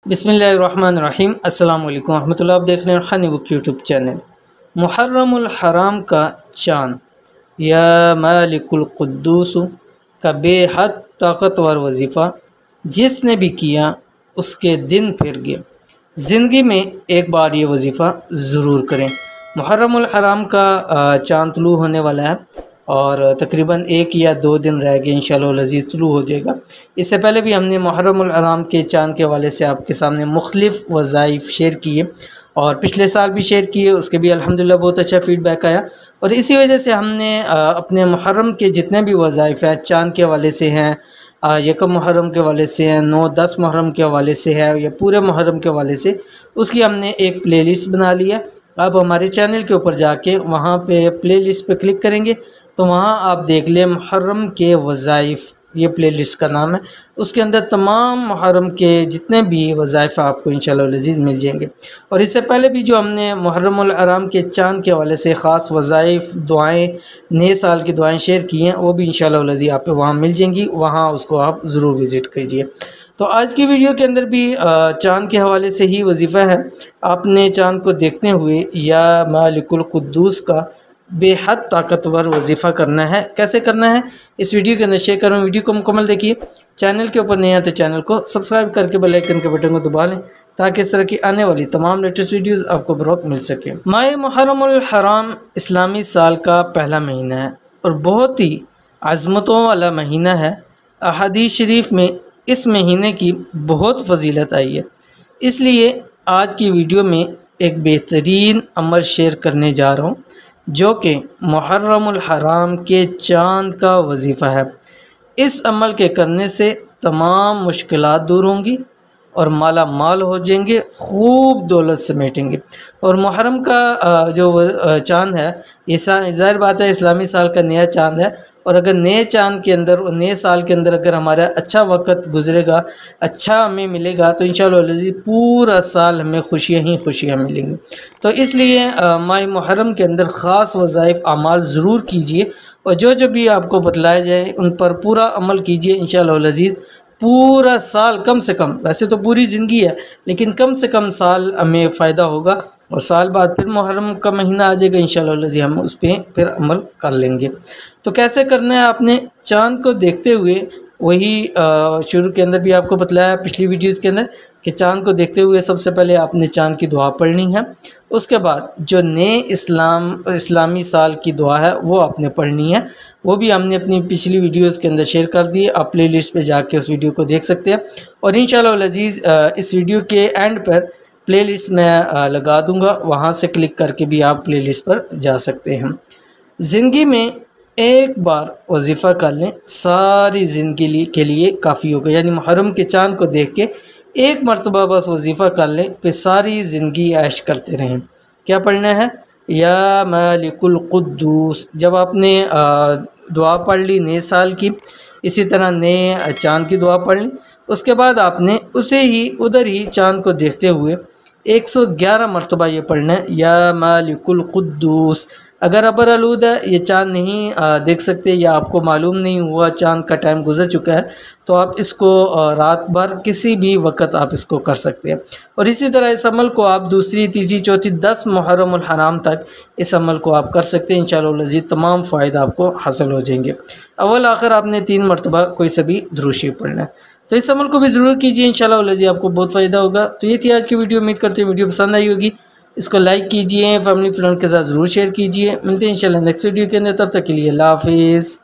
بسم اللہ الرحمن الرحیم۔ السلام علیکم ورحمۃ اللہ۔ آپ دیکھ رہے ہیں ہنی بک یوٹیوب چینل۔ محرم الحرام کا چاند یا مالک القدوس کا بے حد طاقتور وظیفہ جس نے بھی کیا اس کے دن پھر گئے۔ زندگی میں ایک بار یہ وظیفہ ضرور کریں۔ محرم الحرام کا چاند طلوع ہونے والا ہے اور تقریباً 1 یا 2 دن رہ گئے، انشاءاللہ العزیز طلوع ہو جائے گا۔ اس سے پہلے بھی ہم نے محرم الحرام کے چاند کے حوالے سے آپ کے سامنے مختلف وظائف شیئر کیے اور پچھلے سال بھی شیئر کیے، اس کے بھی الحمدللہ بہت اچھا فیڈ بیک آیا، اور اسی وجہ سے ہم نے اپنے محرم کے جتنے بھی وظائف ہیں، چاند کے حوالے سے ہیں، یکم محرم کے حوالے سے ہیں، 9-10 محرم کے حوالے سے ہے، یا پورے محرم کے حوالے سے، اس کی ہم نے ایک پلے لسٹ بنا لی ہے۔ آپ ہمارے چینل کے اوپر جا کے وہاں پہ پلے لسٹ پہ کلک کریں گے تو وہاں آپ دیکھ لیں محرم کے وظائف، یہ پلے لسٹ کا نام ہے۔ اس کے اندر تمام محرم کے جتنے بھی وظائف آپ کو انشاءاللہ العزیز مل جائیں گے، اور اس سے پہلے بھی جو ہم نے محرم الحرام کے چاند کے حوالے سے خاص وظائف، دعائیں، نئے سال کی دعائیں شیئر کی ہیں، وہ بھی انشاءاللہ العزیز آپ کو وہاں مل جائیں گی، وہاں اس کو آپ ضرور وزٹ کیجئے۔ تو آج کی ویڈیو کے اندر بھی چاند کے حوالے سے ہی وظیفہ ہے۔ آپ نے چاند کو دیکھتے ہوئے یا مالک القدوس کا بے حد طاقتور وظیفہ کرنا ہے۔ کیسے کرنا ہے اس ویڈیو کے اندر شیئر کروں، ویڈیو کو مکمل دیکھیے۔ چینل کے اوپر نہیں ہے تو چینل کو سبسکرائب کر کے بیل آئیکن کے بٹن کو دبا لیں تاکہ اس طرح کی آنے والی تمام لیٹسٹ ویڈیوز آپ کو بروقت مل سکے۔ ماہ محرم الحرام اسلامی سال کا پہلا مہینہ ہے اور بہت ہی عظمتوں والا مہینہ ہے۔ احادیث شریف میں اس مہینے کی بہت فضیلت آئی ہے، اس لیے آج کی ویڈیو میں ایک بہترین عمل شیئر کرنے جا رہا ہوں جو کہ محرم الحرام کے چاند کا وظیفہ ہے۔ اس عمل کے کرنے سے تمام مشکلات دور ہوں گی اور مالا مال ہو جائیں گے، خوب دولت سمیٹیں گے۔ اور محرم کا جو چاند ہے یہ ظاہر بات ہے اسلامی سال کا نیا چاند ہے، اور اگر نئے چاند کے اندر، نئے سال کے اندر اگر ہمارا اچھا وقت گزرے گا، اچھا ہمیں ملے گا، تو انشاءاللہ العزیز پورا سال ہمیں خوشیاں ہی خوشیاں ملیں گی۔ تو اس لیے ماہ محرم کے اندر خاص وظائف اعمال ضرور کیجئے، اور جو بھی آپ کو بتلائے جائیں ان پر پورا عمل کیجئے۔ انشاءاللہ العزیز پورا سال، کم سے کم، ویسے تو پوری زندگی ہے لیکن کم سے کم سال ہمیں فائدہ ہوگا، اور سال بعد پھر محرم کا مہینہ آ جائے گا، انشاءاللہ العزیز ہم اس پہ پھر عمل کر لیں گے۔ تو کیسے کرنا ہے؟ آپ نے چاند کو دیکھتے ہوئے، وہی شروع کے اندر بھی آپ کو بتلایا پچھلی ویڈیوز کے اندر کہ چاند کو دیکھتے ہوئے سب سے پہلے آپ نے چاند کی دعا پڑھنی ہے، اس کے بعد جو نئے اسلامی سال کی دعا ہے وہ آپ نے پڑھنی ہے، وہ بھی ہم نے اپنی پچھلی ویڈیوز کے اندر شیئر کر دی ہے، آپ پلے لسٹ پہ جا کے اس ویڈیو کو دیکھ سکتے ہیں، اور انشاءاللہ العزیز اس ویڈیو کے اینڈ پر پلے لسٹ میں لگا دوں گا، وہاں سے کلک کر کے بھی آپ پلے لسٹ پر جا سکتے ہیں۔ زندگی میں ایک بار وظیفہ کر لیں، ساری زندگی کے لیے کافی ہوگا، یعنی محرم کے چاند کو دیکھ کے ایک مرتبہ بس وظیفہ کر لیں، پھر ساری زندگی عیش کرتے رہیں۔ کیا پڑھنا ہے؟ یا مالک القدوس۔ جب آپ نے دعا پڑھ لی نئے سال کی، اسی طرح نئے چاند کی دعا پڑھ لی، اس کے بعد آپ نے اسے ہی ادھر ہی چاند کو دیکھتے ہوئے 111 مرتبہ یہ پڑھنا ہے، یا مالک القدوس۔ اگر ابر آلود ہے، یہ چاند نہیں دیکھ سکتے، یا آپ کو معلوم نہیں ہوا، چاند کا ٹائم گزر چکا ہے، تو آپ اس کو رات بھر کسی بھی وقت آپ اس کو کر سکتے ہیں، اور اسی طرح اس عمل کو آپ دوسری، تیسری، چوتھی، 10 محرم الحرام تک اس عمل کو آپ کر سکتے ہیں۔ انشاءاللہ العزیز تمام فائدہ آپ کو حاصل ہو جائیں گے۔ اول آخر آپ نے 3 مرتبہ کوئی سے بھی درود شریف پڑھنا ہے، تو اس عمل کو بھی ضرور کیجیے، انشاءاللہ العزیز آپ کو بہت فائدہ ہوگا۔ تو یہ تھی آج کی ویڈیو، امید کرتے ہیں ویڈیو پسند آئی ہوگی، اس کو لائک کیجئے، فیملی فرینڈ کے ساتھ ضرور شیئر کیجئے۔ ملتے ہیں انشاءاللہ نیکسٹ ویڈیو کے اندر، تب تک کے لیے اللہ حافظ۔